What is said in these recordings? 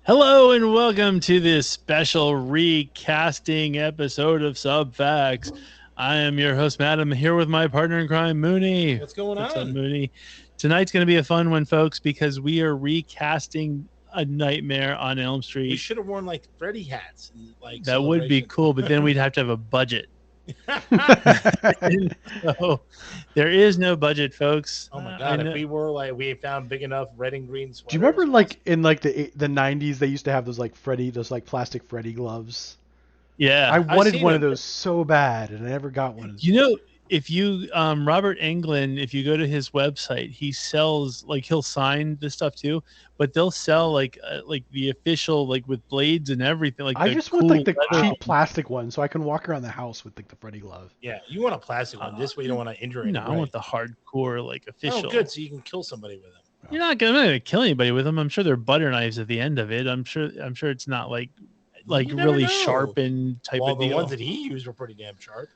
Hello and welcome to this special recasting episode of Subfacts. I am your host, Matt. I'm here with my partner in crime, Mooney. What's going What's up, on? Mooney? Tonight's going to be a fun one, folks, because we are recasting A Nightmare on Elm We Street. should have worn like Freddy hats and like That would be celebration. cool, but then we'd have to have a budget. So there is no budget, folks. Oh my god! If we were like we found big enough red and green sweaters. Do you remember like in like the 90s they used to have those like plastic Freddy gloves? Yeah. I wanted seen one of them. those so bad and I never got one. You know, if you Robert Englund, if you go to his website, he sells, like, he'll sign this stuff too, but they'll sell like the official, like, with blades and everything. Like, I the just cool want like the leather. cheap plastic one so I can walk around the house with like the Freddy glove. Yeah, you want a plastic one. This way you don't want to injure it. No, I want the hardcore, like, official. Oh, good. So you can kill somebody with them. I'm not gonna kill anybody with them. I'm sure they're butter knives at the end of it. I'm sure it's not like You never really know. sharpened type Well, of the deal. ones that he used were pretty damn sharp.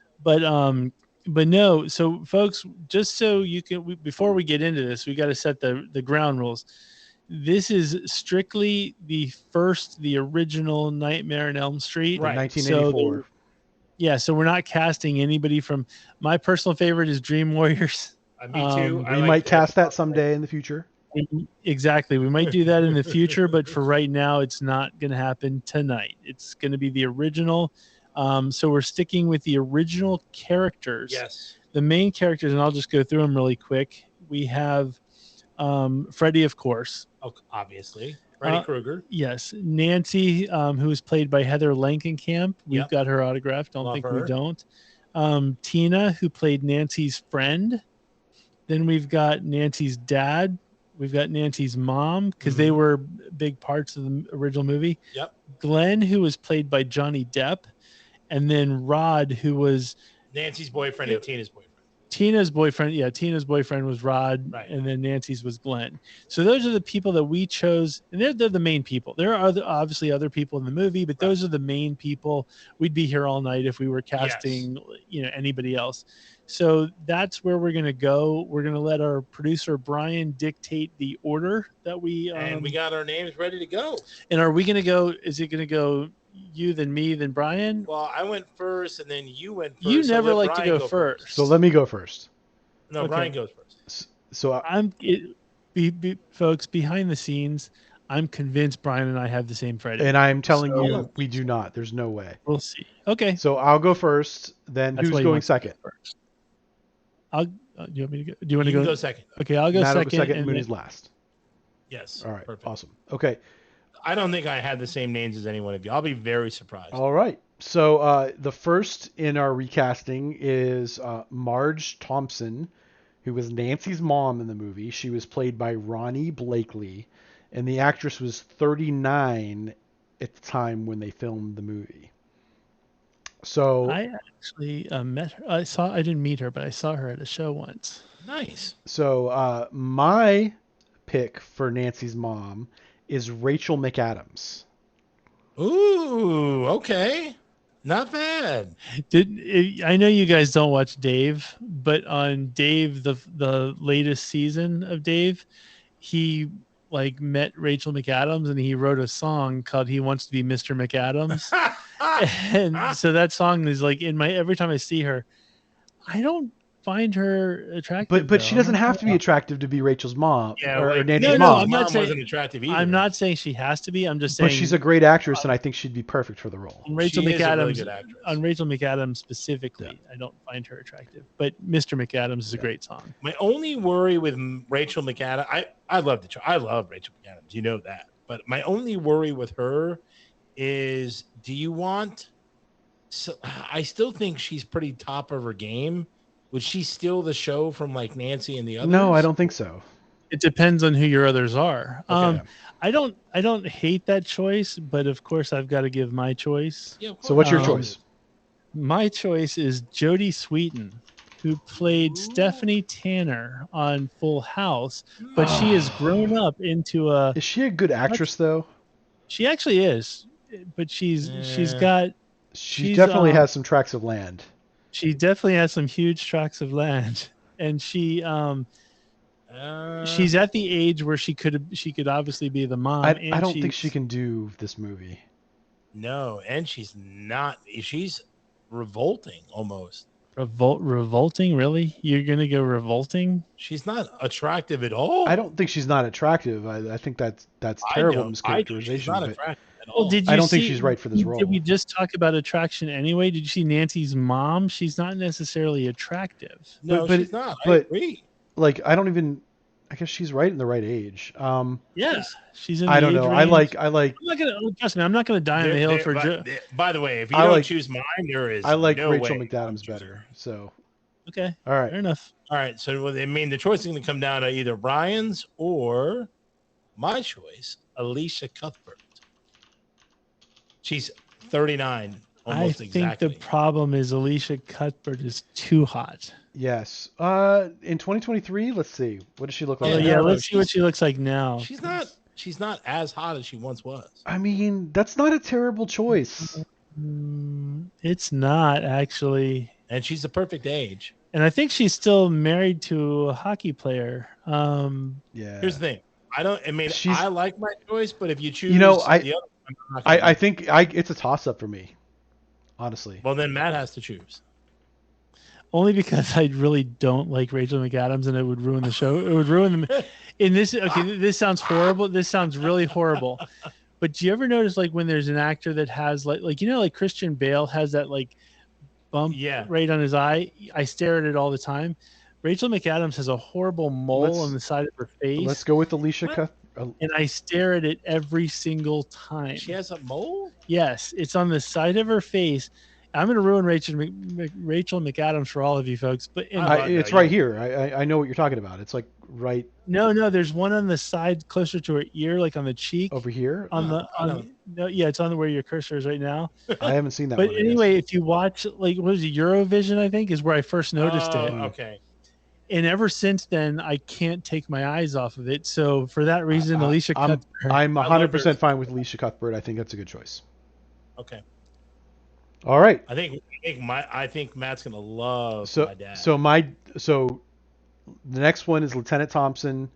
But no, so folks, just so you can, before we get into this, we got to set the ground rules. This is strictly the original Nightmare on Elm Street. Right. 1984. So we're not casting anybody from. My personal favorite is Dream Warriors. Me too. We might cast that someday in the future. Exactly. We might do that in the future, but for right now, it's not going to happen tonight. It's going to be the original. So we're sticking with the original characters. Yes. The main characters, and I'll just go through them really quick. We have Freddy, of course. Oh, obviously. Freddy Krueger. Yes. Nancy, who is played by Heather Langenkamp. We've got her autograph. Don't think we don't. Tina, who played Nancy's friend. Then we've got Nancy's dad. We've got Nancy's mom, because they were big parts of the original movie. Yep. Glenn, who was played by Johnny Depp. And then Rod, who was Nancy's boyfriend and Tina's boyfriend. Tina's boyfriend. Yeah, Tina's boyfriend was Rod, Right. And then Nancy's was Glenn. So those are the people that we chose, and they're the main people. There are obviously other people in the movie, but those are the main people. We'd be here all night if we were casting, anybody else. So that's where we're going to go. We're going to let our producer Brian dictate the order that we. And we got our names ready to go. And are we going to go? Is it going to go you, then me, then Brian? Well, I went first, and then you went first. You so never let like to Brian go first. So let me go first. No, Okay. Brian goes first. So folks, behind the scenes, I'm convinced Brian and I have the same Freddy. and I'm telling you we do not. There's no way. We'll see. Okay. So I'll go first, then That's why who's you going want to second? go first. Do you want me to go? Do you want to You can go? go second. Okay, I'll go Matt will second. go second, and Mooney's then- last. Yes. All right. Perfect. Awesome. Okay. I don't think I had the same names as any one of you. I'll be very surprised. All right. So the first in our recasting is Marge Thompson, who was Nancy's mom in the movie. She was played by Ronnie Blakely, and the actress was 39 at the time when they filmed the movie. So I actually met her. I didn't meet her, but I saw her at a show once. Nice. So my pick for Nancy's mom is Rachel McAdams. Ooh, okay. Not bad. I know you guys don't watch Dave, but on Dave, the latest season of Dave, he met Rachel McAdams and he wrote a song called "He Wants to Be Mr. McAdams," and so that song is every time I see her, I don't find her attractive. But she doesn't have to be attractive to be Rachel's mom or Nancy's no, mom. I'm not saying wasn't attractive either. I'm not saying she has to be. I'm just saying. But she's a great actress, and I think she'd be perfect for the role. On Rachel She is a McAdams, really good actress. on Rachel McAdams specifically, I don't find her attractive. But Mr. McAdams is a great song. My only worry with Rachel McAdams, I love Rachel McAdams. You know that. But my only worry with her is, do you want? So I still think she's pretty top of her game. Would she steal the show from Nancy and the others? No, I don't think so. It depends on who your others are. Okay. I don't hate that choice, but of course I've got to give my choice. Yeah, So what's your choice? My choice is Jodie Sweetin, who played Stephanie Tanner on Full House, but she has grown up into a. Is she a good actress though? She actually is, but she's She she's, definitely has some tracts of land. She definitely has some huge tracts of land, and she She's at the age where she could obviously be the mom. I don't think she can do this movie. No, and she's not. She's revolting almost. Revolting, really? You're gonna go revolting? She's not attractive at all. I don't think she's not attractive. I think that's terrible mischaracterization. She's not but attractive at all. Well, did you I don't see, think she's right for this role. Did we just talk about attraction anyway? Did you see Nancy's mom? She's not necessarily attractive. No, but- she's not. I but- agree. Like, I guess she's right in the right age. Yeah, she's in. I the don't age know. range. I like. I'm not gonna trust me. I'm not gonna die on the hill for. By the way, if you I don't like- choose mine, there is. I like no Rachel way McAdams I'm choosing better. her. So, Okay, all right. fair enough. All right, so I mean, the choice is going to come down to either Brian's or my choice, Alicia Cuthbert. She's 39, almost I think exactly. the problem is Alicia Cuthbert is too hot. Yes. In 2023, let's see. What does she look like? Oh Yeah, yeah, no, let's see what she looks like now. She's not as hot as she once was. I mean, that's not a terrible choice. It's not actually, And she's the perfect age. and I think she's still married to a hockey player. Yeah. Here's the thing. I like my choice, but if you choose the other one, I'm not gonna I do it. think it's a toss up for me. Honestly. Well, then Matt has to choose. Only because I really don't like Rachel McAdams, and it would ruin the show. It would ruin the. In this, okay, this sounds horrible. This sounds really horrible. But do you ever notice, like, when there's an actor that has like Christian Bale has that like bump right on his eye? I stare at it all the time. Rachel McAdams has a horrible mole on the side of her face. Let's go with Alicia Cuthbert. And I stare at it every single time. She has a mole? Yes, it's on the side of her face. I'm going to ruin Rachel McAdams for all of you folks, but it's right here. I know what you're talking about. It's like right. No, there's one on the side closer to her ear, like on the cheek. Over here. It's on where your cursor is right now. I haven't seen that. But anyway, if you watch, like, what is it, Eurovision? I think is where I first noticed it. Okay. And ever since then, I can't take my eyes off of it. So for that reason, Alicia Cuthbert. I'm 100% fine with Alicia Cuthbert. I think that's a good choice. Okay. All right. I think Matt's gonna love my dad. So the next one is Lieutenant Thompson.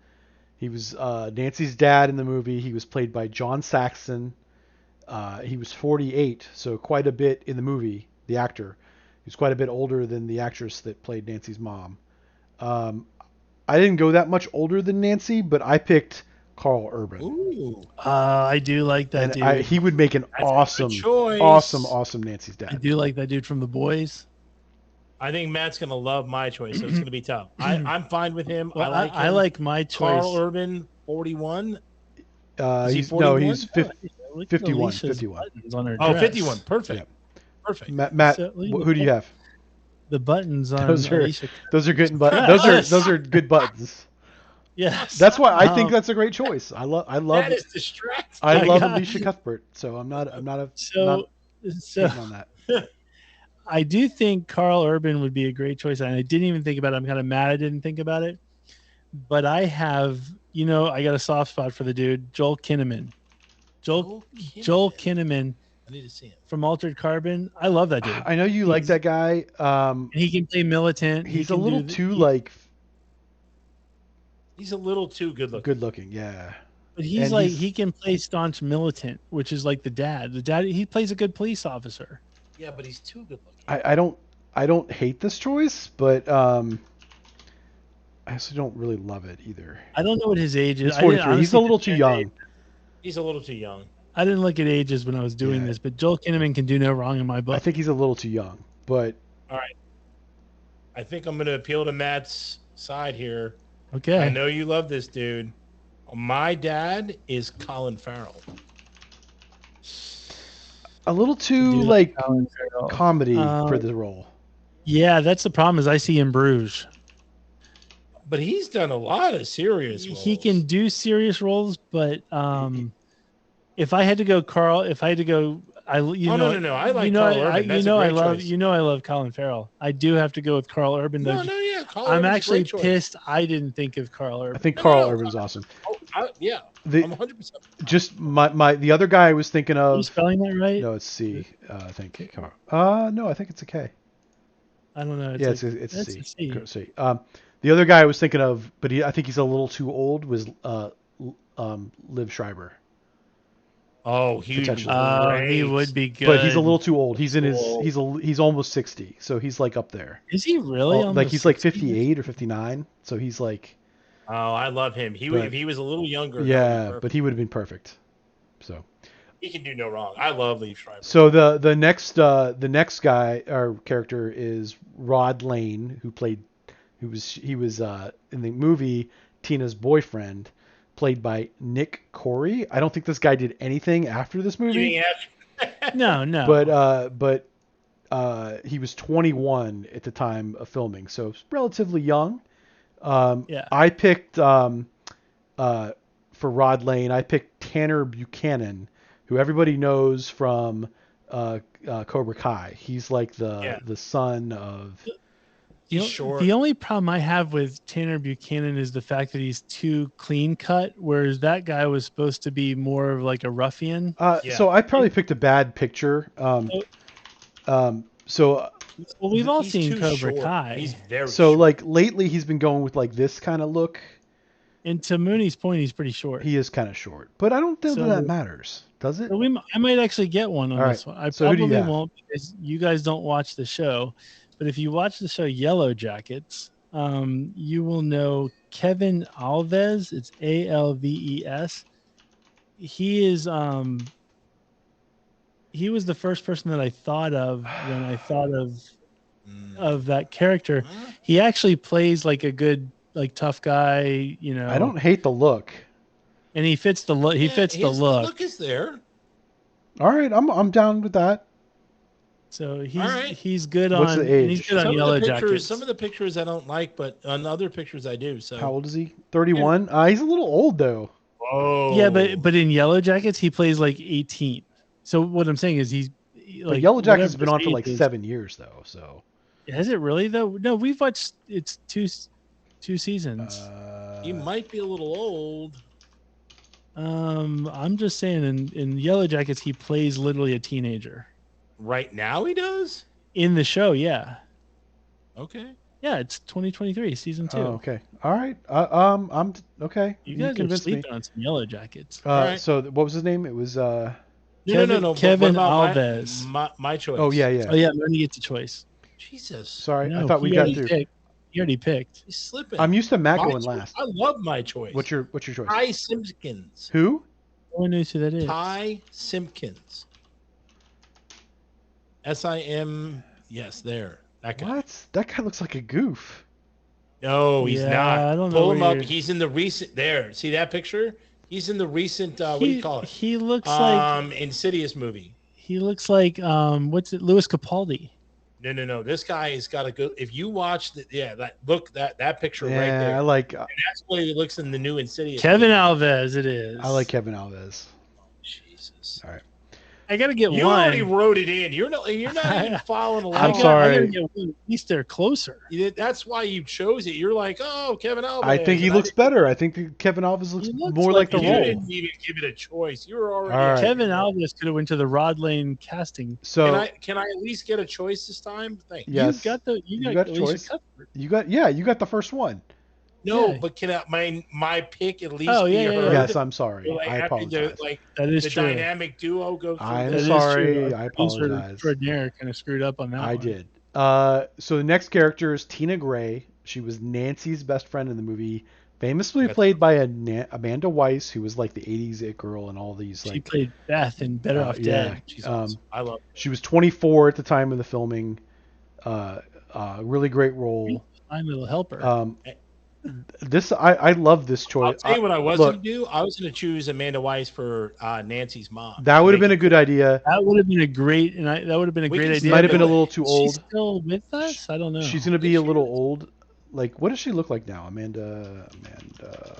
He was Nancy's dad in the movie. He was played by John Saxon. He was 48, so quite a bit in the movie. The actor, he was quite a bit older than the actress that played Nancy's mom. I didn't go that much older than Nancy, but I picked Carl Urban. Ooh. I do like that dude. He would make an awesome Nancy's dad. I do like that dude from The Boys. I think Matt's gonna love my choice, so it's gonna be tough. I'm fine with him. Well, I like my choice. Carl Urban, 41. He's 51. 51. Oh, 51. Perfect. Yeah. Perfect. Matt, who do you have? The buttons on those are Alicia. Those are good buttons. Those are good buttons. Yes. That's why I think that's a great choice. I love. That is distracting. I love Alicia Cuthbert, so I'm not on that. I do think Carl Urban would be a great choice, and I didn't even think about it. I'm kind of mad I didn't think about it, but I have, I got a soft spot for the dude, Joel Kinnaman. Joel Kinnaman. I need to see him. From Altered Carbon. I love that dude. I know you like that guy. He can play militant. He's a little too He's a little too good looking. Good looking, yeah. But he can play staunch militant, which is like the dad. The dad, he plays a good police officer. Yeah, but he's too good looking. I don't hate this choice, but I also don't really love it either. I don't know what his age is. He's 43. He's a little too young. He's a little too young. I didn't look at ages when I was doing this, but Joel Kinnaman can do no wrong in my book. I think he's a little too young, but all right. I think I'm going to appeal to Matt's side here. Okay. I know you love this dude. My dad is Colin Farrell. A little too comedy for the role. Yeah, that's the problem. Is I see in Bruges. But he's done a lot of serious roles. He can do serious roles, but if I had to go, Carl, no. I like Carl Urban. I love Colin Farrell. I do have to go with Carl Urban. Though. I'm actually pissed I didn't think of Carl Urban. I think Carl Urban's awesome. I'm 100%. Just the other guy I was thinking of. Are you spelling that right? No, it's C. I think Carl. No, I think it's a K. I don't know. It's a C. C. The other guy I was thinking of, but I think he's a little too old, was Liv Schreiber. Oh, he would be Potentially. He great. would be good. But he's a little too old. He's in his Cool. he's almost 60, so he's like up there. Is he really? Like he's like 58 or 59, so he's like. Oh, I love him. If he was a little younger. that would be Yeah, perfect. but he would have been perfect. So. He can do no wrong. I love Liev Schreiber. So the next guy or character is Rod Lane, he was in the movie Tina's boyfriend, played by Nick Corey. I don't think this guy did anything after this movie. No. But he was 21 at the time of filming, so relatively young. Yeah. I picked for Rod Lane, I picked Tanner Buchanan, who everybody knows from Cobra Kai. He's like the son of. He's short. The only problem I have with Tanner Buchanan is the fact that he's too clean cut, whereas that guy was supposed to be more of like a ruffian. So I probably picked a bad picture. Well, we've all seen Cobra Kai. He's very so short. like lately he's been going with like this kind of look. And to Mooney's point, he's pretty short. He is kind of short, but I don't think that matters, does it? So I might actually get one on this one. I probably won't because you guys don't watch the show. But if you watch the show Yellow Jackets, you will know Kevin Alves. It's Alves. He is he was the first person that I thought of when I thought of that character. He actually plays like a good tough guy, you know. I don't hate the look. And he fits the look. He fits the look. The look is there. All right, I'm down with that. So he's right. he's good What's on the age? he's good on Yellow Jackets. Some of the pictures I don't like, but on other pictures I do. So How old is he? 31. He's a little old though. Whoa. Yeah, but in Yellow Jackets he plays like 18. So what I'm saying is he's like Yellow Jackets has been on for whatever his like age 7 years though. So has it really though? No, we've watched it's two seasons. He might be a little old. I'm just saying in Yellow Jackets he plays literally a teenager. Right now he does? In the show, yeah. Okay. Yeah, it's 2023, season 2. okay. All right. I'm okay. You guys are convinced me. sleeping on some Yellow Jackets. right. So what was his name? It was No. Kevin What about Alves. My choice. Oh yeah. Oh yeah, Mooney gets a choice. Jesus. Sorry, No, I thought we he got already through. picked. He already picked. He's slipping. I'm used to Matt My going choice. last. I love my choice. What's your choice? Ty Simpkins. Who? No one knows who that is. Ty Simpkins. S-I-M. Yes, there. That guy. What? That guy looks like a goof. No, he's Yeah, not. I don't know Pull him where up. you're- He's in the recent. There. See that picture? He's in the recent. What do you call it? He looks like Insidious movie. he looks like what's it? Louis Capaldi. No. This guy has got a good. If you watch that picture right Yeah, there. I like That's the way he looks in the new Insidious. Kevin movie. Alves. It is. I like Kevin Alves. Jesus. All right. I gotta get You one. already wrote it in. You're not even following along. I'm I sorry. gotta get one. At least they're closer. That's why you chose it. You're like, oh, Kevin Alves. I think he And looks better. I think that Kevin Alves looks He looks more like the You role. didn't even give it a choice. You were already. All right. Kevin Alves could have went to the Rod Lane casting. So Can I at least get a choice this time? Thanks. yes, You got got a Alicia choice. Cuthbert. you got the first one. No, Yeah. but can my pick at least Oh, be yeah, heard? Yes, I'm sorry. Like, I after the, apologize. like That is the true. dynamic duo go through. I'm That this. is sorry. true. I Producer apologize. extraordinaire kind of screwed up on that. I one. did. So the next character is Tina Gray. She was Nancy's best friend in the movie, famously played by Amanda Weiss, who was like the '80s it girl and all these She like. played Beth in Better Off yeah. Dead. She's awesome. I love. She was 24 at the time of the filming. Really great role. Fine little helper. I love this choice. I'll tell you what I was look, going to do. I was going to choose Amanda Weiss for Nancy's mom. That would have been a good idea. That would have been a great, that would have been a We great can idea. Might have been a but little too old. She's still with us? I don't know. She's gonna be a little old. Like, what does she look like now, Amanda?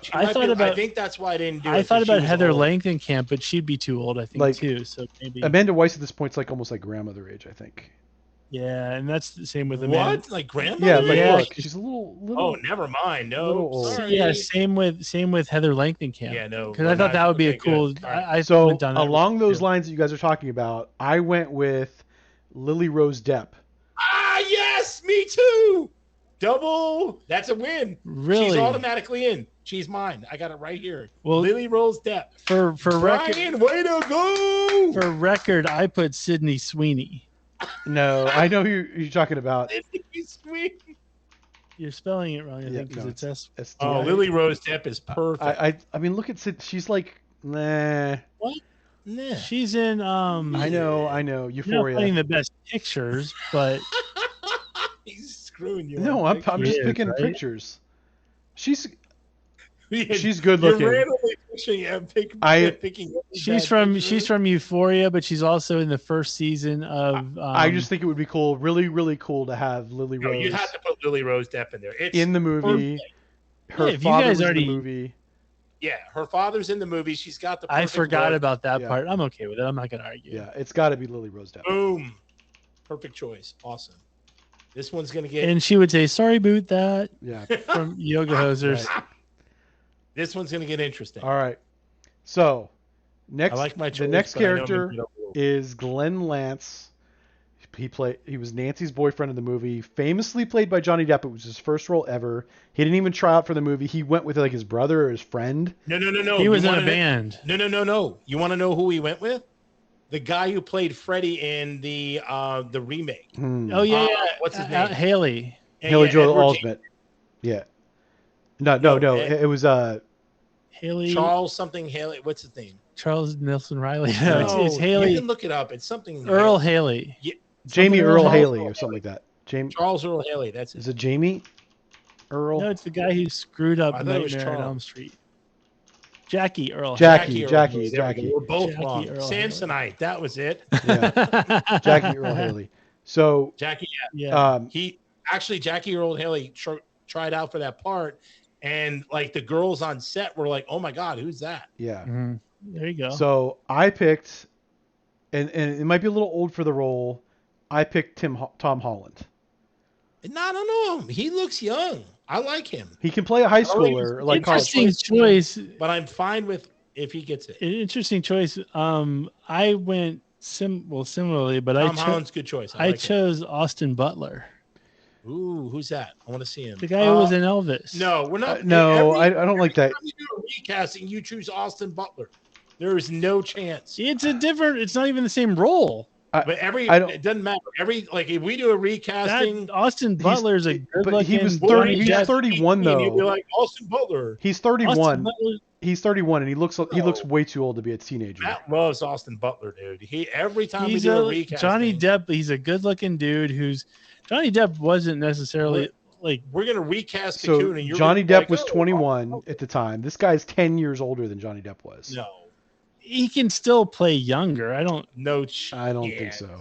She I might thought be- about- I think that's why I didn't do it. I thought 'cause she about was Heather old. Langenkamp, but she'd be too old, I think, Like, too. So maybe. Amanda Weiss at this point's like almost like grandmother age, I think. Yeah, and that's the same with Amanda. What? Like grandma? Yeah, like Yeah. look, she's a little. Oh, never mind. No, little old. sorry. Yeah, same with Heather Langenkamp. Yeah, no. Because I thought that would be a cool. Good. All right. I So went down that along route, those too. lines that you guys are talking about, I went with Lily Rose Depp. Ah, yes, me too. Double. That's a win. Really? She's automatically in. She's mine. I got it right here. Well, Lily Rose Depp. For Brian, record, way to go. for record, I put Sydney Sweeney. No, I know who you're talking about. Sweet. You're spelling it wrong, I think, because it's S. Oh, Lily Rose Depp is perfect. I mean, look at Sid. She's like, nah. What? Nah. She's in. I know. You're Euphoria. not playing the best pictures, but He's screwing you. No, I'm just picking right? pictures. She's Yeah, good looking. You're randomly picking. She's from Euphoria, but she's also in the first season of. I just think it would be cool, really, really cool to have Lily Rose. You have to put Lily Rose Depp in there. It's in the movie. Her if father you guys was already, in the movie. Yeah, her father's in the movie. She's got the. I forgot look. about that part. I'm okay with it. I'm not gonna argue. Yeah, it's got to be Lily Rose Depp. Boom, perfect choice. Awesome. This one's gonna get. And she would say, "Sorry, boot that." Yeah. From Yoga Hosers. Right. This one's gonna get interesting. All right. So next, I like my choice, the next but I know character I'm gonna is Glenn Lance. He was Nancy's boyfriend in the movie, famously played by Johnny Depp. It was his first role ever. He didn't even try out for the movie. He went with like his brother or his friend. No. He was in a band. No. You want to know who he went with? The guy who played Freddy in the remake. Oh yeah, what's his name? Haley. Haley Joel Edward Osment. Yeah. No. It was Haley. Charles something Haley. What's his name? Charles Nelson Riley. No, it's You Haley. can look it up. It's something. Earl Haley. Yeah, Jamie something Earl Charles Haley Earl or something like that. Charles Earl Haley. That's it. Is it Jamie Earl? No, it's the guy who screwed up I thought it was Nightmare on Charles. Elm Street. Jackie Earl. Jackie. There we go. We're both Jackie wrong. Earl Samsonite. That was it. Yeah. Jackie Earl Haley. So Jackie. Yeah. Jackie Earl Haley tried out for that part, and like the girls on set were like, "Oh my god, who's that?" yeah. Mhm. There you go. So I picked, and it might be a little old for the role. I picked Tom Holland. No, I don't know. He looks young. I like him. He can play a high schooler, like college. Interesting choice. But I'm fine with if he gets it. Interesting choice. I went similarly, but Tom Holland's good choice. I like chose Austin Butler, him. Ooh, who's that? I want to see him. the guy who was in Elvis. No, we're not. I don't like that. Every time you do a recasting, you choose Austin Butler. There is no chance. It's not even the same role. But it doesn't matter. If we do a recasting, Austin Butler is a good but he was looking. 30. He's 31 though. You'd be like Austin Butler. He's 31. He's 31, and he looks way too old to be a teenager. Matt loves Austin Butler, dude. Every time we He's do a recasting, Johnny Depp. He's a good-looking dude. Johnny Depp wasn't necessarily like. We're gonna recast So Cocoon, and you're Johnny gonna Depp be was like, 21 at the time. This guy's 10 years older than Johnny Depp was. No, He can still play younger. I don't think so.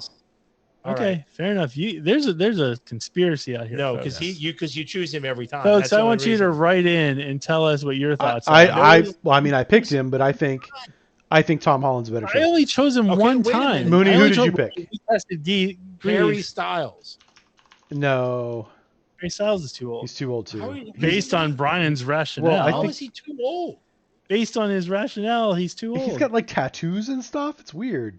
Okay, right. fair enough. There's a conspiracy out here. No, folks. because you choose him every time. Folks, That's the I only want you to reason. write in and tell us what your thoughts are. I picked him, but I think Tom Holland's a better I choice. only chose him one wait a time. minute. Mooney, I who only did you chose- pick? we tested Harry Grease. Styles. No, Harry Styles is too old. he's too old too. Based on Brian's rationale. Well, I How think- is he too old? Based on his rationale, he's too old. He's got like tattoos and stuff. It's weird.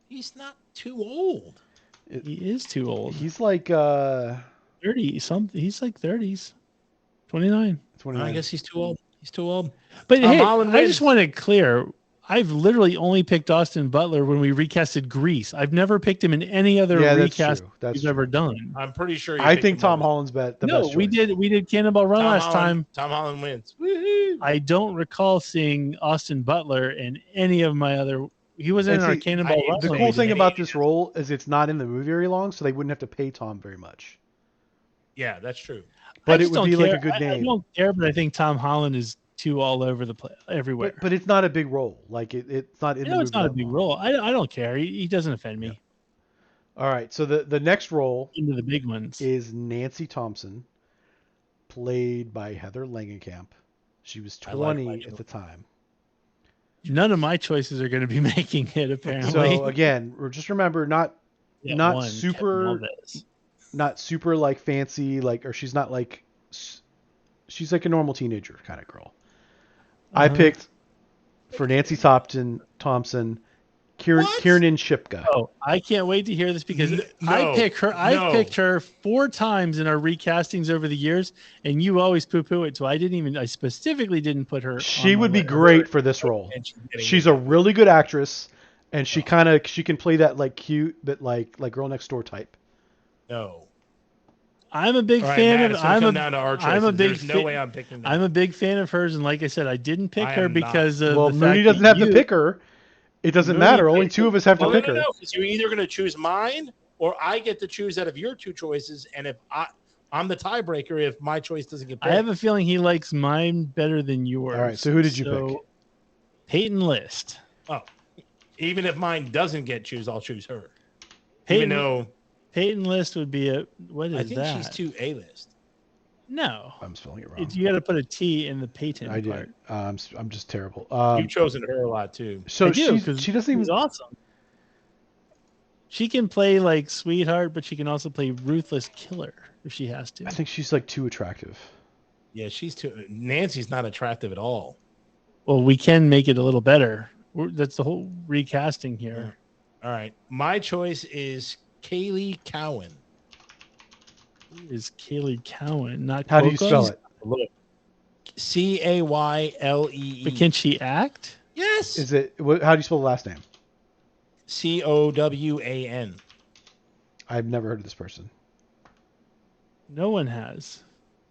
He's not too old. He is too old. He's like 30 something. He's like 30s. 29. 29. I guess he's too old. He's too old. But hey, Holland I wins. just want it clear. I've literally only picked Austin Butler when we recasted Grease. I've never picked him in any other Yeah, that's recast true. That's we've true. ever done. I'm pretty sure. I think Tom Holland's the No, best we choice. did Cannonball Run last time. Tom Holland wins. Woo-hoo. I don't recall seeing Austin Butler in any of my other. He was in And our see, Cannonball Run. The one cool we thing did. about this role is it's not in the movie very long, so they wouldn't have to pay Tom very much. Yeah, that's true. But I it just would don't be like care. a good I name. don't care, but I think Tom Holland is too all over the place, everywhere. But it's not a big role. Like it's not in the movie. It's not a that big long. role. I don't care. He doesn't offend me. All right, so the next role Into the big ones. is Nancy Thompson, played by Heather Langenkamp. She was I like 20 my at the time. None of my choices are going to be making it. Apparently. So again, just remember, not Yeah, not one, super, Kevin Alves. not super like fancy, like, or she's not like, she's like a normal teenager kind of girl. I Uh-huh. picked for Nancy Thompson, Kiernan Shipka. Oh, I can't wait to hear this because No, I pick her. I've no. picked her 4 times in our recastings over the years, and you always poo-poo it. So I specifically didn't put her. She on would my be list. great for this role. And She's a really good actress, and she can play that like cute but like girl next door type. No. I'm a big All right, fan Matt, of. it's gonna I'm come a. down to our I'm a choices. big. There's no way I'm picking that. I'm a big fan of hers, and like I said, I didn't pick I her am because of Well, the Mooney fact doesn't that have you, to pick her. It doesn't matter. Only 2 of us have to pick her. No, because you're either going to choose mine or I get to choose out of your 2 choices. And if I'm the tiebreaker, if my choice doesn't get picked. I have a feeling he likes mine better than yours. All right. So who did you pick? Peyton List. Oh, even if mine doesn't get choose, I'll choose her. Peyton, even though Peyton List would be a what is I think that? she's too A-list. No, I'm spelling it wrong. you got to put a T in the Peyton I part. did. I'm just terrible. You've chosen her a lot too. So I do, she doesn't even. She's awesome. She can play like sweetheart, but she can also play ruthless killer if she has to. I think she's like too attractive. Yeah, she's too. Nancy's not attractive at all. Well, we can make it a little better. That's the whole recasting here. All right, my choice is Kaylee Cowan. Who is Kaylee Cowan? Not How do you Coco? spell it? Look, Caylee. But can she act? Yes. Is it? How do you spell the last name? Cowan. I've never heard of this person. No one has.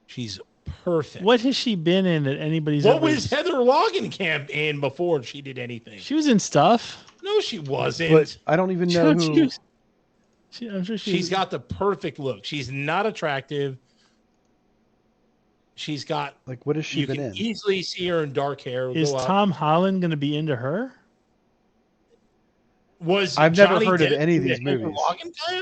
She's perfect. What has she been in that anybody's What ever... was Heather Langenkamp in before she did anything? She was in stuff. No, she wasn't. But I don't even know who. I'm sure She's got the perfect look. She's not attractive. She's got Like, what has she been You in? can easily see her in dark hair. Is Tom Holland going to be into her? I've never heard of any of these movies.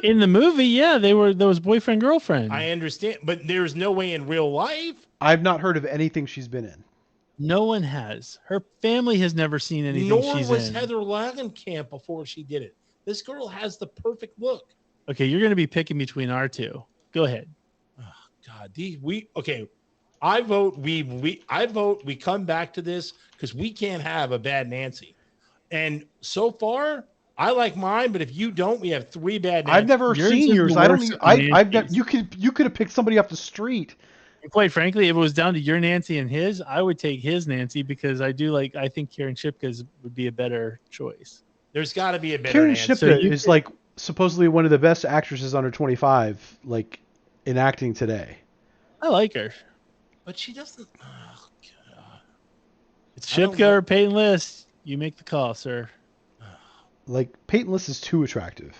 In the movie, yeah, they were those boyfriend girlfriend. I understand, but there's no way in real life. I've not heard of anything she's been in. No one has. Her family has never seen anything Nor she's was in. Heather Langenkamp before she did it. This girl has the perfect look. Okay, you're going to be picking between our 2. Go ahead. Oh, God, I vote we come back to this because we can't have a bad Nancy. And so far, I like mine, but if you don't, we have 3 bad Nancy. I've never seen yours. I don't. You could have picked somebody off the street. And quite frankly, if it was down to your Nancy and his, I would take his Nancy because I think Karen Shipka's would be a better choice. There's got to be a better Karen Nancy. Shipka is like supposedly one of the best actresses under 25, like in acting today. I like her. But she doesn't. Oh, God. It's Shipka or Peyton List. You make the call, sir. Like Peyton List is too attractive.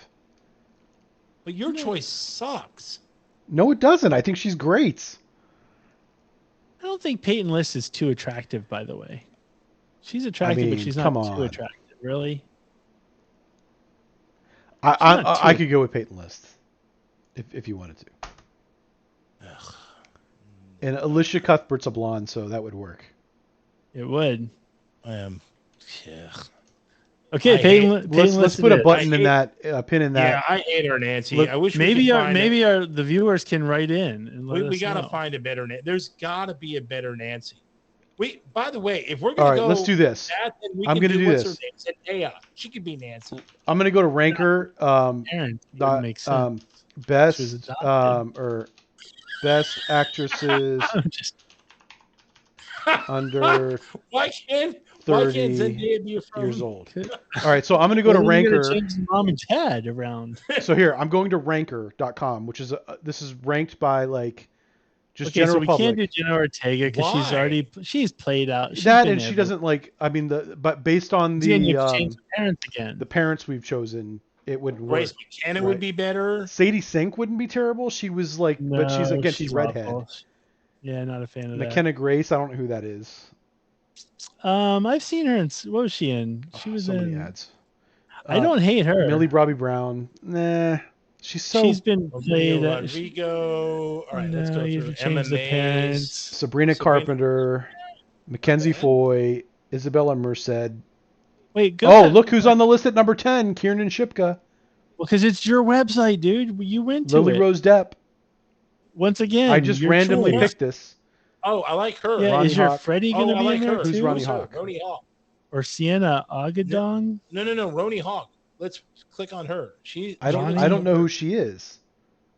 But your choice sucks. No, it doesn't. I think she's great. I don't think Peyton List is too attractive, by the way. She's attractive, but she's not too attractive, really. I could go with Peyton List if you wanted to. Ugh. And Alicia Cuthbert's a blonde, so that would work. It would. Yeah. Okay, let's put a button in that, pin in that. Yeah, I hate her, Nancy. Look, I wish maybe the viewers can write in and we got to find a better Nancy. There's got to be a better Nancy. By the way, if we're going to go, let's do this. I'm going to do this. Zendaya. She could be Nancy. I'm going to go to Ranker. Makes sense. Best or best actresses under Why can't 30 Zendaya be years old? All right, so I'm going to go to Ranker. Change mom and dad around. So here, I'm going to ranker.com, which is this is ranked by like just okay, general so we public. Can't do Jenna Ortega because she's played out. She doesn't like. I mean, but based on the parents again, the parents we've chosen, it would work. Grace McKenna would be better. Sadie Sink wouldn't be terrible. She was like, but she's redhead. Awful. Yeah, not a fan of McKenna Grace. I don't know who that is. I've seen her in. What was she in? She was in ads. I don't hate her. Millie Bobby Brown. Nah, she's been played. Rodrigo. All right, let's go through MMA. Sabrina Carpenter, Mackenzie Foy, Isabella Merced. Wait, go. Oh, look who's on the list at number 10, Kiernan Shipka. Well, because it's your website, dude. You went to Lily Rose Depp. Once again, I just randomly picked this. Oh, I like her. Yeah, Ronnie is your Hawk. Freddie going to be in there Who's too? Ronnie Hawk? Ronnie Hawk. or Sienna Agadong. No. Roni Hawk. Let's click on her. I Johnny- don't know who she is.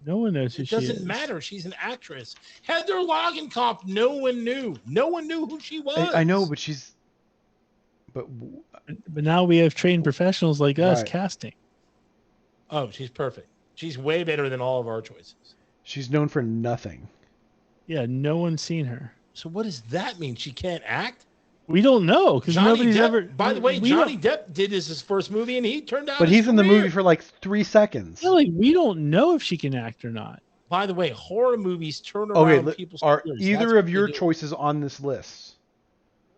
No one knows who It she is. doesn't matter. She's an actress. Heather Langenkamp. No one knew. No one knew who she was. I know, but But now we have trained professionals like us Right. casting. Oh, she's perfect. She's way better than all of our choices. she's known for nothing. Yeah, no one's seen her. So what does that mean? She can't act? We don't know because Johnny nobody's Depp, ever. By the way, we Johnny don't- Depp did his first movie, and he turned out. But his he's in the career. movie for like 3 seconds. Really, we don't know if she can act or not. By the way, horror movies turn Okay, around people's are careers. either That's of what your they do. choices on this list?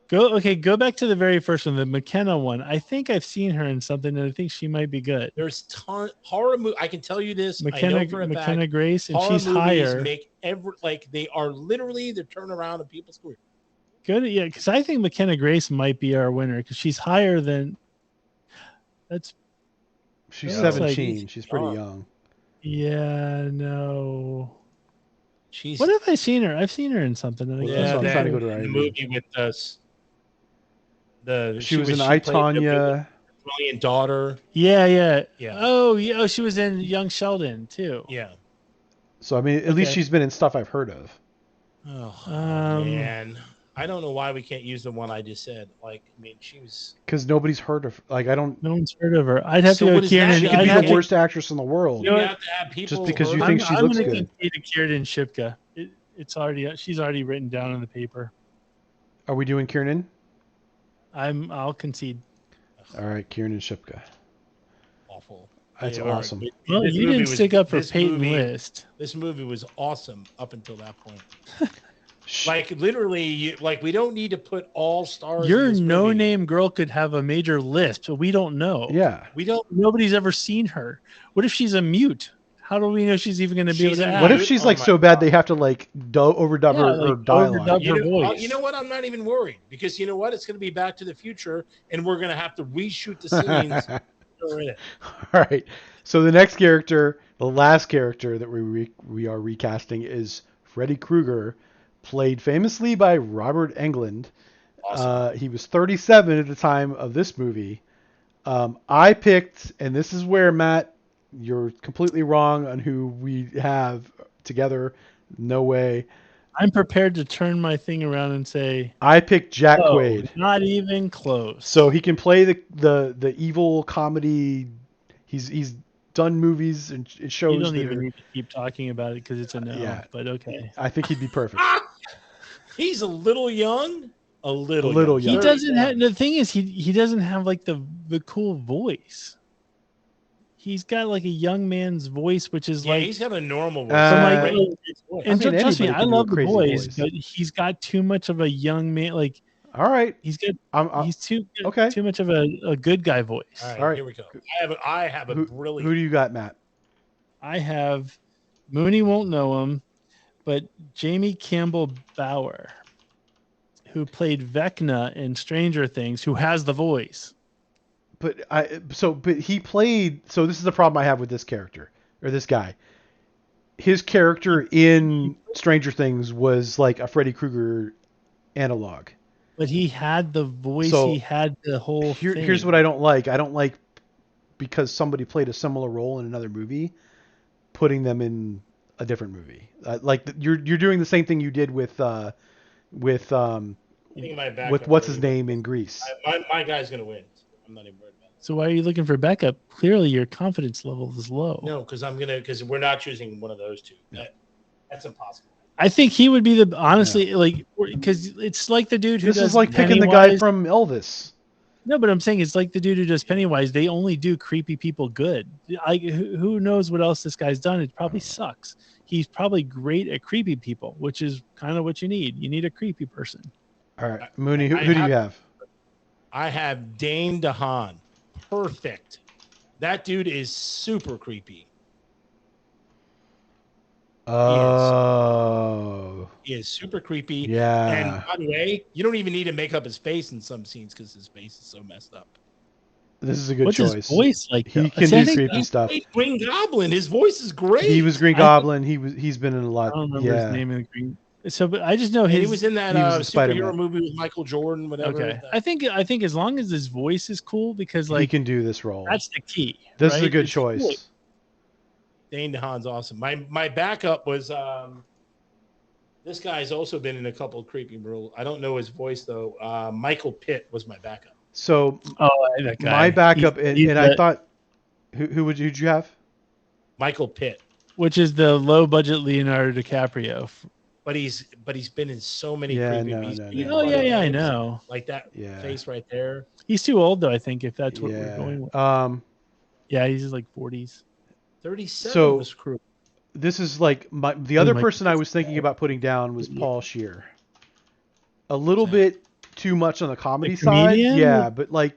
Go back to the very first one, the McKenna one. I think I've seen her in something, and I think she might be good. There's ton horror movie. I can tell you this. I McKenna know for a McKenna fact. Grace, and Horror she's movies higher. make they are literally the turnaround of people's career. Good, yeah, because I think McKenna Grace might be our winner because she's higher than. That's She's Oh, it's like- 17. She's pretty Oh. young. yeah, no. She's What have I seen her? I've seen her in something. And I Well, can't that's what I'm think trying to of- go to the IMDb. movie with us. She was in I, played the Tonya. brilliant daughter. Yeah. Yeah. Oh, yeah. Oh, she was in Young Sheldon too. Yeah. So I mean, at least Okay. she's been in stuff I've heard of. Oh Um, man, I don't know why we can't use the one I just said. Like, I mean, she was. Because nobody's heard of. Like, I don't. No one's heard of her. I'd have So to what go is Kieran. that? She I'd could be I'd have the to- worst actress in the world. You know have to have people because you heard think of she her. looks I'm good. Kate Kieran Shipka. She's already written down on the paper. Are we doing Kiernan? I'll concede. All right, Kiernan Shipka. Awful. That's They are. awesome. Well, This you movie didn't was- stick up for this Peyton movie- List. This movie was awesome up until that point. Sh- Like literally, we don't need to put all stars. Your in this movie. no-name girl could have a major lisp, but we don't know. Yeah. We don't. Nobody's ever seen her. What if she's a mute? How do we know she's even going to be able She's to a act? What if Dude, she's oh like my so bad God. they have to like overdub Yeah, her like dialogue? overdub her You know, voice. you know what? I'm not even worried because you know what? It's going to be Back to the Future, and we're going to have to reshoot the scenes. that are in it. All right. So the next character, the last character that we are recasting is Freddy Krueger, played famously by Robert Englund. Awesome. He was 37 at the time of this movie. I picked, and this is where Matt, you're completely wrong on who we have together. No way. I'm prepared to turn my thing around and say, I picked Jack "Oh, Quaid. not even close." So he can play the evil comedy. He's done movies and shows. you don't that even are- need to keep talking about it because it's a no. Yeah. But okay. I think he'd be perfect. He's a little young. A little young. He Yeah. doesn't have. The thing is, he doesn't have like the cool voice. He's got like a young man's voice, which is Yeah, like. he's got a normal voice. Uh, like, Great voice. and trust me, anybody I can do a love the crazy boys, voice. but he's got too much of a young man. Like All right. he's got. I'm, He's too okay. too much of a good guy voice. All right, All right. here we go. I have a brilliant. who do you got, Matt? I have Mooney won't know him, but Jamie Campbell Bower, who played Vecna in Stranger Things, who has the voice. But he played. So this is the problem I have with this character or this guy. His character in Stranger Things was like a Freddy Krueger analog. But he had the voice. So, he had the whole thing. Here's what I don't like. I don't like because somebody played a similar role in another movie, putting them in a different movie. You're doing the same thing you did with I think my backup with what's his really- name in Greece. My guy's gonna win. I'm not even worried about it. So why are you looking for backup? Clearly, your confidence level is low. No, because we're not choosing one of those two. That's impossible. I think he would be the honestly because it's like the dude who This does is like picking the guy Pennywise. from Elvis. No, but I'm saying it's like the dude who does Pennywise. They only do creepy people good. Who knows what else this guy's done? It probably sucks. He's probably great at creepy people, which is kind of what you need. You need a creepy person. All right, Mooney, I who do you have? I have Dane DeHaan. Perfect. That dude is super creepy. Oh, He is super creepy. yeah. And by the way, you don't even need to make up his face in some scenes because his face is so messed up. This is a good What's choice. his voice like? He though? can See, I do think- creepy stuff. Hey, Green Goblin. His voice is great. He was Green I- Goblin. He's been in a I lot. don't remember Yeah. his name in the green. So, but I just know And he his. was in that he was in superhero Spider-Man. movie with Michael Jordan, whatever. Okay, I think as long as his voice is cool, because He like can do this role. that's the key. This is a right? good It's the choice. voice. Dane DeHaan's awesome. My backup was this guy's also been in a couple of creepy roles. I don't know his voice though. Michael Pitt was my backup. So That guy. my backup, He's and I thought, who'd you have? Michael Pitt. Which is the low budget Leonardo DiCaprio. But he's been in so many Yeah, creepy no, movies. no, He's no. Oh one yeah, of yeah, I those, know. Like that Yeah. face right there. He's too old though. I think if that's what we're Yeah. going with. Yeah, he's like 40s. 37 So- was cruel. This is like the other my person I was thinking about putting down was Yeah. Paul Scheer. A little Who's that? bit too much on the comedy The side. comedian? Yeah, but like,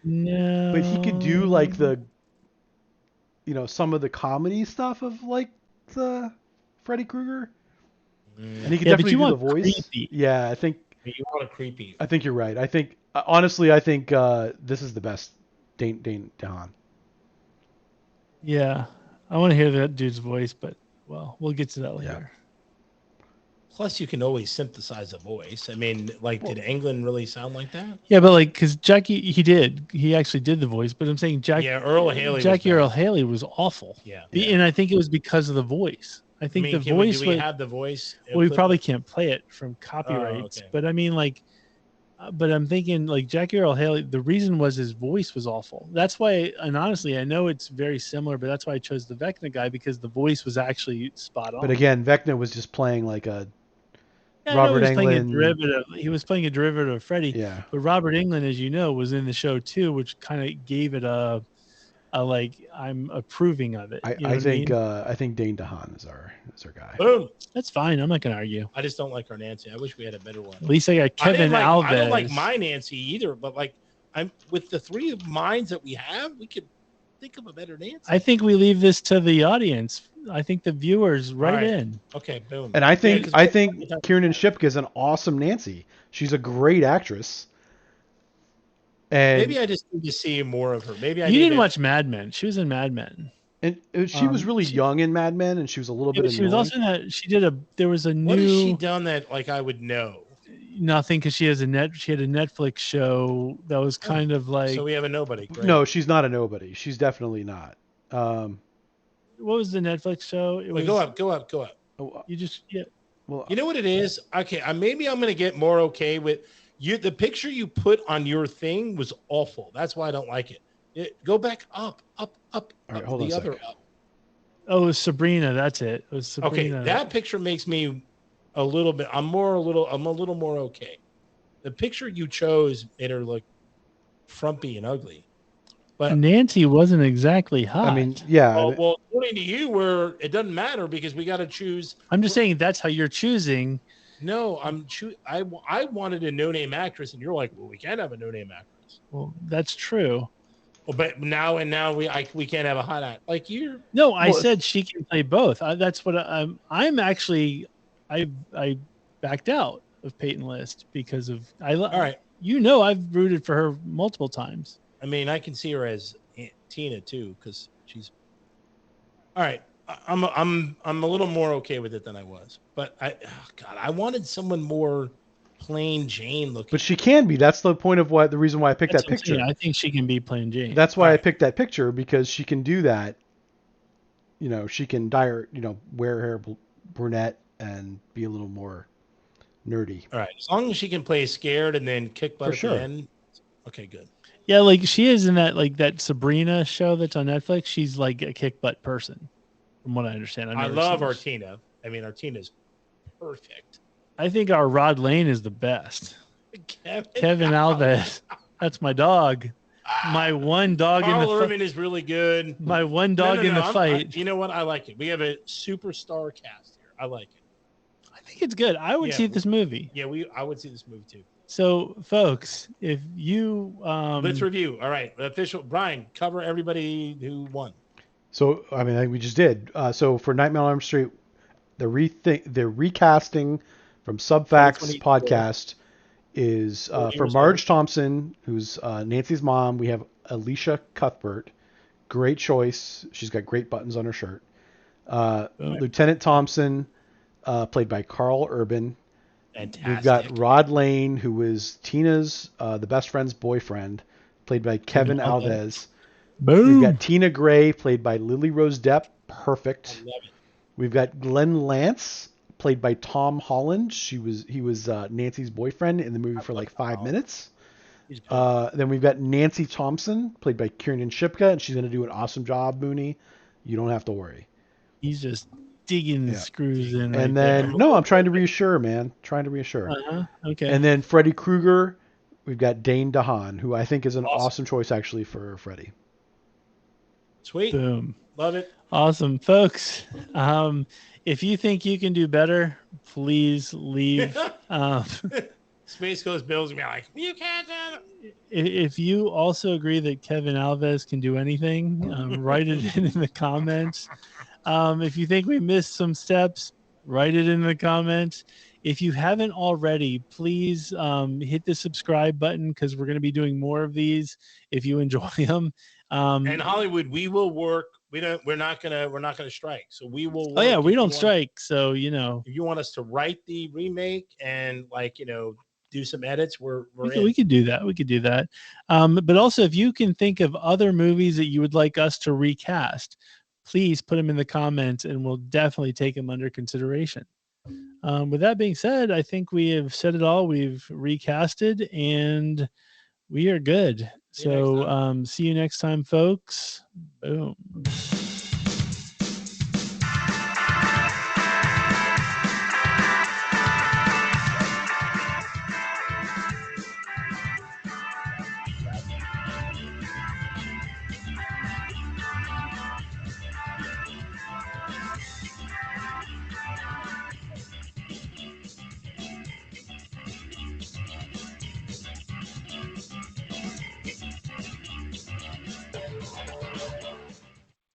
No. but he could do like the, some of the comedy stuff of like the Freddy Krueger, and he could Yeah, but definitely you do the want voice. creepy. Yeah, I think You want a creepy. you're right. I think honestly, I think this is the best Dane DeHaan. Yeah, I want to hear that dude's voice, but well, we'll get to that later. Plus, you can always synthesize a voice. I mean, like, did Englund really sound like that? Yeah, but like, because he actually did the voice, but I'm saying Yeah, Earl Haley. Jackie was Earl bad. Haley was awful. Yeah. And I think it was because of the voice. I think the voice Do we was. have the voice? Well, we clip? probably can't play it from copyrights, okay. but I mean, like, but I'm thinking like Jackie Earl Haley. The reason was his voice was awful. That's why, and honestly, I know it's very similar, but that's why I chose the Vecna guy because the voice was actually spot on. But again, Vecna was just playing like a Yeah, I know Robert he was playing a Englund- derivative. He was playing a derivative of Freddy. yeah. But Robert Englund, as you know, was in the show too, which kind of gave it a like I'm approving of it. You know I what think mean? I think Dane DeHaan is our guy. Boom. That's fine. I'm not gonna argue. I just don't like our Nancy. I wish we had a better one. At least I got Kevin Alves. I don't like my Nancy either, but like I'm with the three minds that we have, we could think of a better Nancy. I think we leave this to the audience. I think the viewers Right. in. Okay, boom. And I think 'cause I think Kiernan Shipka is an awesome Nancy. She's a great actress. And maybe I just need to see more of her. Maybe I You need didn't to- watch Mad Men. She was in Mad Men. and she was really she- young in Mad Men, and she was a little Yeah, bit but she was annoying. also in that. She did there was a What has she new done that like I would know? nothing because she had a Netflix show that was kind of like So we have a nobody. Great. No, she's not a nobody. She's definitely not. what was the Netflix show? It was Wait, go up. You just Well, You know what it is? Okay, maybe I'm going to get more okay with you. The picture you put on your thing was awful. That's why I don't like it. Go back up. All right, hold on the a other sec. up. Oh, it was Sabrina. That's it. It was Okay, Sabrina. that picture makes me a little bit. I'm a little more okay. The picture you chose made her look frumpy and ugly. But Nancy wasn't exactly hot. I mean, yeah. well, according to you, it doesn't matter because we got to choose. I'm just saying that's how you're choosing. No, I wanted a no-name actress, and you're like, well, we can't have a no-name actress. Well, that's true. Well, but now we can't have a hot act like you. No, I Well, said she can play both. That's what I'm actually. I backed out of Peyton List because of All right. You know, I've rooted for her multiple times. I mean, I can see her as Aunt Tina too, because she's. All right, I'm a little more okay with it than I was, but I wanted someone more plain Jane looking. But she can be. That's the point of the reason why I picked That's that what I'm saying. picture. I think she can be plain Jane. That's why I Right. picked that picture, because she can do that. She can dye her, wear hair brunette and be a little more nerdy. All right, as long as she can play scared and then kick butt For at sure. the end. Okay, good. Yeah, like she is in that Sabrina show that's on Netflix. She's like a kick butt person, from what I understand. I love Artina. I mean, Artina's perfect. I think our Rod Lane is the best. Kevin Alves. That's my dog. My one dog Carl in the Urban is really good. my one dog in the fight. You know what? I like it. We have a superstar cast here. I like it. I think it's good. I would Yeah. see this movie. Yeah, I would see this movie too. So, folks, if you Let's review. All right, official Brian, cover everybody who won. So, I mean, like we just did. So for Nightmare on Elm Street, the recasting from Subfacts 2022. podcast is for Marge Thompson, who's Nancy's mom. We have Alicia Cuthbert. Great choice. She's got great buttons on her shirt. Lieutenant Thompson, played by Carl Urban. Fantastic. We've got Rod Lane, who was Tina's the best friend's boyfriend, played by Kevin Alves. Boom. We've got Tina Gray, played by Lily Rose Depp. Perfect. I love it. We've got Glenn Lance, played by Tom Holland. He was Nancy's boyfriend in the movie for like 5 minutes. Then we've got Nancy Thompson, played by Kiernan Shipka, and she's going to do an awesome job, Mooney. You don't have to worry. He's just digging screws in. And then, I'm trying to reassure, man. Trying to reassure. Okay. And then Freddy Krueger, we've got Dane DeHaan, who I think is an awesome choice actually for Freddy. Sweet. Boom. Love it. Awesome, folks. If you think you can do better, please leave. Space Ghost Bill's gonna be like, you can't do it. If you also agree that Kevin Alves can do anything, write it in the comments. If you think we missed some steps, write it in the comments. If you haven't already, please hit the subscribe button because we're going to be doing more of these if you enjoy them. And Hollywood, we will work. We're not gonna strike. So we will work. Oh yeah, we don't strike. So if you want us to write the remake and do some edits, we could do that. We could do that. But also, if you can think of other movies that you would like us to recast, please put them in the comments, and we'll definitely take them under consideration. With that being said, I think we have said it all. We've recasted, and we are good. So see you next time, folks. Boom.